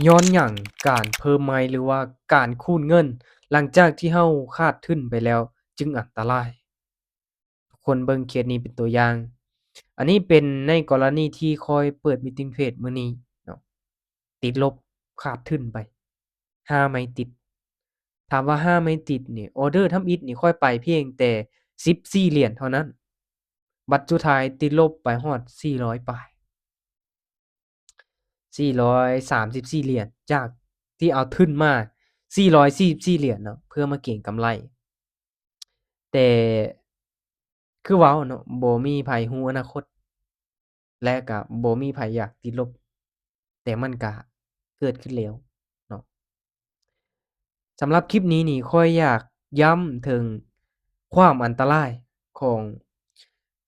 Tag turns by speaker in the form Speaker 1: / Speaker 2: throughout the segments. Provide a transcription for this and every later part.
Speaker 1: ย้อนหยังการเพิ่มไม้หรือว่าการคูณเงินหลังจากที่เราขาดทุนไปแล้วจึงอันตรายทุกคนเบิ่งเคสนี้เป็นตัวอย่างอันนี้เป็นในกรณีที่ข้อยเปิดมีตติงเพจมื้อนี้เนาะติดลบขาดทุนไป5ไม้ติดถามว่า5ไม้ติดนี่ออร์เดอร์ทำอิฐนี่ข้อยไปเพียงแต่14เหรียญเท่านั้นบัดสุดท้ายติดลบไปฮอด400ปลาย434เหรียญจากที่เอาทุนมา444เหรียญเนาะเพื่อมาเก็งกำไรแต่คือเว้าเนาะบ่มีไผรู้อนาคตและก็บ่มีไผอยากติดลบแต่มันก็เกิดขึ้นแล้วเนาะสำหรับคลิปนี้นี่ข้อยอยากย้ำถึงความอันตรายของ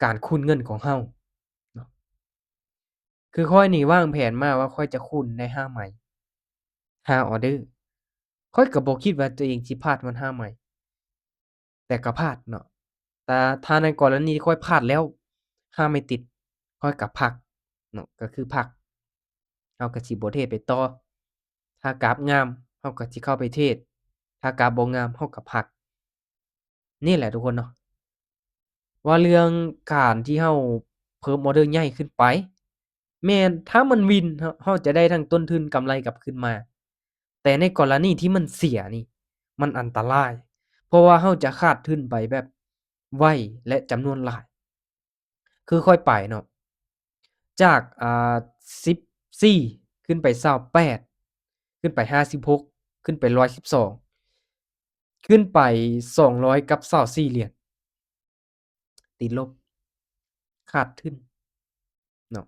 Speaker 1: การคูณเงินของเราเนาะคือข้อยนี่วางแผนมาว่าข้อยจะคูณได้5ไหม5ออร์เดอร์ข้อยก็บ่คิดว่าตัวเองสิพลาดมัน5ไหม แต่ก็พลาดเนาะแต่ถ้าในกรณีที่ข้อยพลาดแล้วห้าไม่ติดข้อยก็พักเนาะก็คือพักเราก็สิบ่เทรดไปต่อถ้ากราฟงามเราก็สิเข้าไปเทรดถ้ากราฟบ่งามเราก็พักนี่แหละทุกคนเนาะว่าเรื่องการที่เราเพิ่มออร์เดอร์ใหญ่ขึ้นไปแม่นถ้ามันวินเราจะได้ทั้งต้นทุนกำไรกลับคืนมาแต่ในกรณีที่มันเสียนี่มันอันตราย เพราะว่าเราจะขาดทุนไปแบบไวและจำนวนหลายคือค่อยไปเนาะจาก14ขึ้นไป28ขึ้นไป56ขึ้นไป112ขึ้นไป200กับ24เหรียญติดลบขาดทุนเนาะ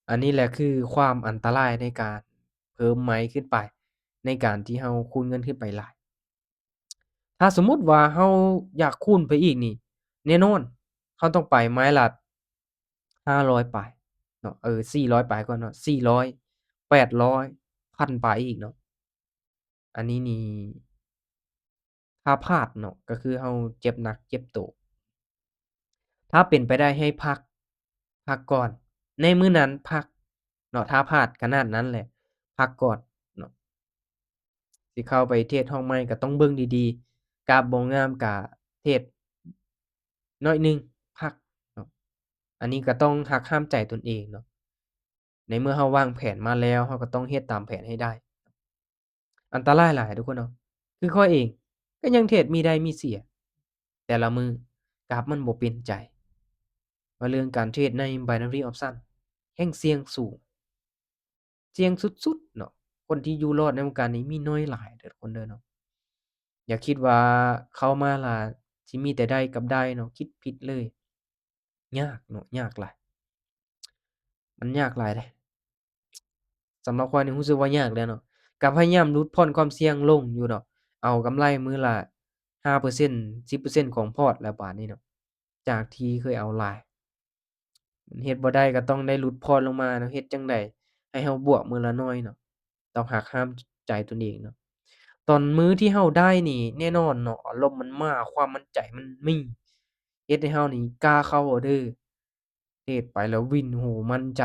Speaker 1: อันนี้แหละคือความอันตรายในการเพิ่มไม้ขึ้นไปในการที่เราคูณเงินขึ้นไปหลายถ้าสมมุติว่าเราอยากคูณไปอีกนี่แน่นอนเราต้องไปไม้ละ 500ปลายเนาะ400ปลายก่อนเนาะ400 800 1,000ปลายอีกเนาะอันนี้นี่ถ้าพลาดเนาะก็คือเราเจ็บหนักเจ็บโตถ้าเป็นไปได้ให้พักพักก่อนในมื้อนั้นพักเนาะถ้าพลาดขนาดนั้นแหละพักก่อนเนาะสิเข้าไปเทรดห้องใหม่ก็ต้องเบิ่งดีๆกราฟบ่งามก็เทรดน้อยหนึ่งพักเนาะอันนี้ก็ต้องหักห้ามใจตนเองเนาะในเมื่อเราวางแผนมาแล้วเราก็ต้องเฮ็ดตามแผนให้ได้ อันตรายหลายทุกคนเนาะคือข้อยเองก็ยังเทรดมีได้มีเสียแต่ละมื้อกราฟมันบ่เป็นใจว่าเรื่องการเทรดใน Binary Option แฮ่งเสี่ยงสูงเสี่ยงสุดๆเนาะคนที่อยู่รอดในวงการนี้มีน้อยหลายเด้อทุกคนเด้อเนาะอย่าคิดว่าเข้ามาแล้วสิมีแต่ได้กับได้เนาะคิดผิดเลยยากเนาะยากหลายมันยากหลายเดะสำหรับข้อยนี่รู้สึกว่ายากแล้วเนาะก็พยายามลดผ่อนความเสี่ยงลงอยู่ดอกเอากำไรมื้อละ5% 10%ของพอร์ตแล้วบาดนี้เนาะ จากที่เคยเอาหลายเฮ็ดบ่ได้ก็ต้องได้ลดพรลงมาเนาะเฮ็ดจั่งใดให้เราบวกมื้อละน้อยเนาะต้องหักห้ามใจตนเองเนาะตอนมื้อที่เราได้นี่แน่นอนเนาะอารมณ์มันมาความมั่นใจมันมีเฮ็ดให้เรานี่กล้าเข้าออร์เดอร์เทรดไปแล้ววินโอ้โฮมั่นใจ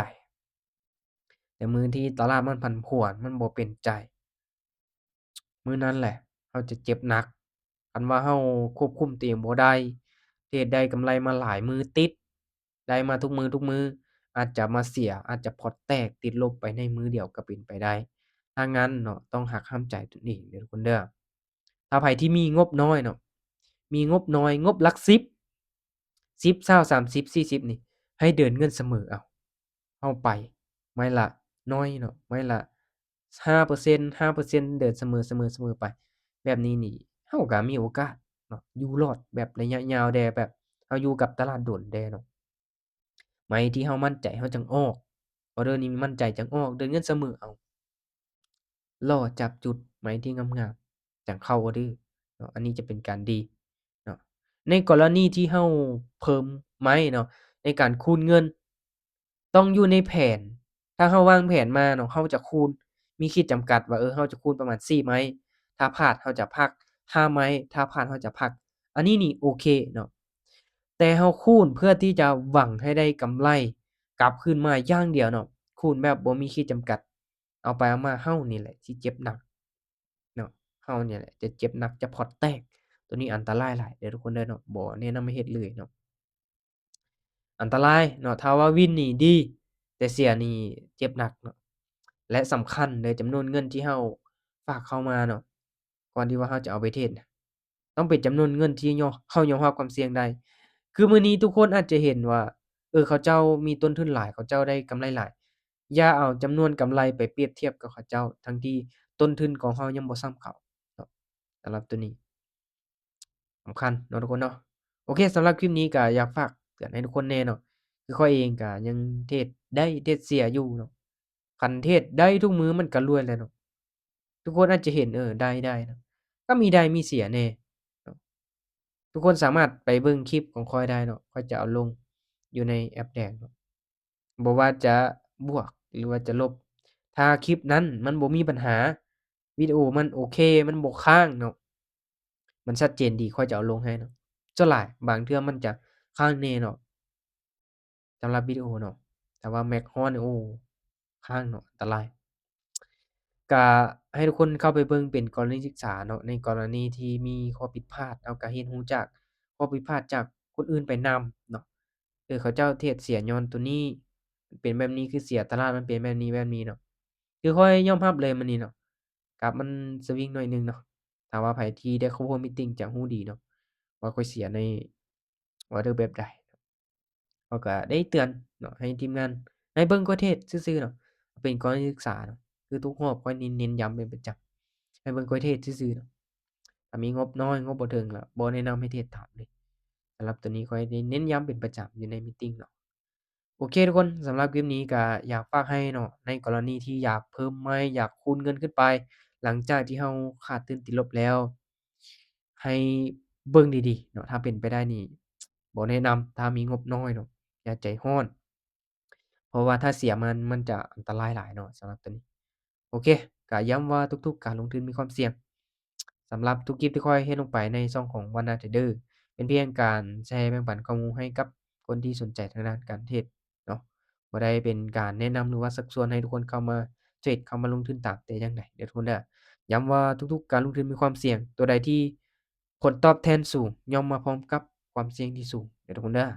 Speaker 1: แต่มื้อที่ตลาดมันผันผวนมันบ่เป็นใจ มื้อนั้นแหละเราจะเจ็บหนักคันว่าเราควบคุมตัวเองบ่ได้เทรดได้กำไรมาหลายมื้อติดได้มาทุกมื้อๆอาจจะมาเสียอาจจะพอร์ตแตกติดลบไปในมื้อเดียวก็เป็นไปได้ถ้างั้นเนาะต้องหักห้ามใจตนเองเด้อทุกคนเด้อถ้าไผที่มีงบน้อยเนาะมีงบน้อยงบหลัก10 10 20 30 40นี่ให้เดินเงินเสมอเอาเราไปไม้ละน้อยเนาะไม้ละ5% 5%เดินเสมอๆๆไปแบบนี้นี่เราก็มีโอกาสเนาะอยู่รอดแบบระยะยาวแด่แบบเราอยู่กับตลาดโดนแด่เนาะไม้ที่เรามั่นใจเราจั่งออกออร์เดอร์นี้มั่นใจจั่งออกเดินเงินเสมอเอา รอจับจุดไหมที่งามๆจั่งเข้าออร์เดอร์เนาะอันนี้จะเป็นการดีเนาะในกรณีที่เราเพิ่มไม้เนาะในการคูณเงินต้องอยู่ในแผนถ้าเราวางแผนมาเนาะเราจะคูณมีขีดจำกัดว่าเราจะคูณประมาณ4ไม้ถ้าพลาดเราจะพัก5ไม้ถ้าพลาดเราจะพักอันนี้นี่โอเคเนาะแต่เราคูณเพื่อที่จะหวังให้ได้กำไรกลับคืนมาอย่างเดียวเนาะคูณแบบบ่มีขีดจำกัด เอาไปเอามาเรานี่แหละสิเจ็บหนักเนาะเราเนี่ยแหละจะเจ็บหนักจะพอร์ตแตกตัวนี้อันตรายหลายเด้อทุกคนเด้อเนาะบ่แนะนำให้เฮ็ดเลยเนาะอันตรายเนาะถ้าว่าวินนี่ดีแต่เสียนี่เจ็บหนักเนาะและสำคัญเลยจำนวนเงินที่เราฝากเข้ามาเนาะก่อนที่ว่าเราจะเอาไปเทรดน่ะต้องเป็นจำนวนเงินที่เรายอมรับความเสี่ยงได้คือมื้อนี้ทุกคนอาจจะเห็นว่าเขาเจ้ามีต้นทุนหลายเขาเจ้าได้กำไรหลาย อย่าเอาจำนวนกำไรไปเปรียบเทียบกับเขาเจ้าทั้งที่ต้นทุนของเรายังบ่ส่ำเขาเนาะสำหรับตัวนี้สำคัญเนาะทุกคนเนาะโอเคสำหรับคลิปนี้ก็อยากฝากเตือนให้ทุกคนแหน่เนาะคือข้อยเองก็ยังเทรดได้เทรดเสียอยู่เนาะคันเทรดได้ทุกมื้อมันก็รวยแหละเนาะทุกคนอาจจะเห็นได้เนาะก็มีได้มีเสียแน่เนาะทุกคนสามารถไปเบิ่งคลิปของข้อยได้เนาะข้อยจะเอาลงอยู่ในแอปแดงเนาะ บ่ว่าจะบวกหรือว่าจะลบถ้าคลิปนั้นมันบ่มีปัญหาวิดีโอมันโอเคมันบ่ค้างเนาะมันชัดเจนดีค่อยจะเอาลงให้เนาะส่วนหลายบางเทื่อมันจะค้างแน่เนาะสำหรับวิดีโอเนาะแต่ว่า Mac Hon นี่โอ้ค้างเนาะอันตรายก็ให้ทุกคนเข้าไปเบิ่งเป็นกรณีศึกษาเนาะในกรณีที่มีข้อผิดพลาดเราก็เรียนรู้จากข้อผิดพลาดจากคนอื่นไปนำเนาะเขาเจ้าเทรดเสียญ้อนตัวนี้มันเป็นแบบนี้คือเสียตลาดมันเป็นแบบนี้ๆเนาะ คือข้อยยอมรับเลยมื้อนี้เนาะกราฟมันสวิงหน่อยหนึ่งเนาะถ้าว่าไผที่ได้เข้าร่วมมีตติงจะรู้ดีเนาะว่าข้อยเสียในออร์เดอร์แบบใดเขาก็ได้เตือนเนาะให้ทีมงานให้เบิ่งกฎเทศซื่อๆเนาะเป็นกรณีศึกษาเนาะคือทุกรอบข้อยเน้นย้ำเป็นประจำให้เบิ่งกฎเทศซื่อๆเนาะถ้ามีงบน้อยงบบ่ถึงแล้วบ่แนะนำให้เทรดตามเลยสำหรับตัวนี้ข้อยได้เน้นย้ำเป็นประจำอยู่ในมีตติงเนาะ โอเคทุกคนสำหรับคลิปนี้ก็อยากฝากให้เนาะในกรณีที่อยากเพิ่มไม้อยากคูณเงินขึ้นไปหลังจากที่เราขาดทุนติดลบแล้วให้เบิ่งดีๆเนาะถ้าเป็นไปได้นี่บ่แนะนำถ้ามีงบน้อยเนาะอย่าใจร้อนเพราะว่าถ้าเสียมันจะอันตรายหลายเนาะสำหรับตัวนี้โอเคก็ย้ำว่าทุกๆการลงทุนมีความเสี่ยงสำหรับทุกคลิปที่ข้อยเฮ็ดลงไปในช่องของ Wanna Trader เป็นเพียงการแชร์แบ่งปันข้อมูลให้กับคนที่สนใจทางด้านการเทรดเนาะ บ่ได้เป็นการแนะนำหรือว่าชักชวนให้ทุกคนเข้ามาเทรดเข้ามาลงทุนตามแต่อย่างใดเด้อทุกคนเด้อย้ำว่าทุกๆการลงทุนมีความเสี่ยงตัวใดที่ผลตอบแทนสูงย่อมมาพร้อมกับความเสี่ยงที่สูงเด้อทุกคนเด้อ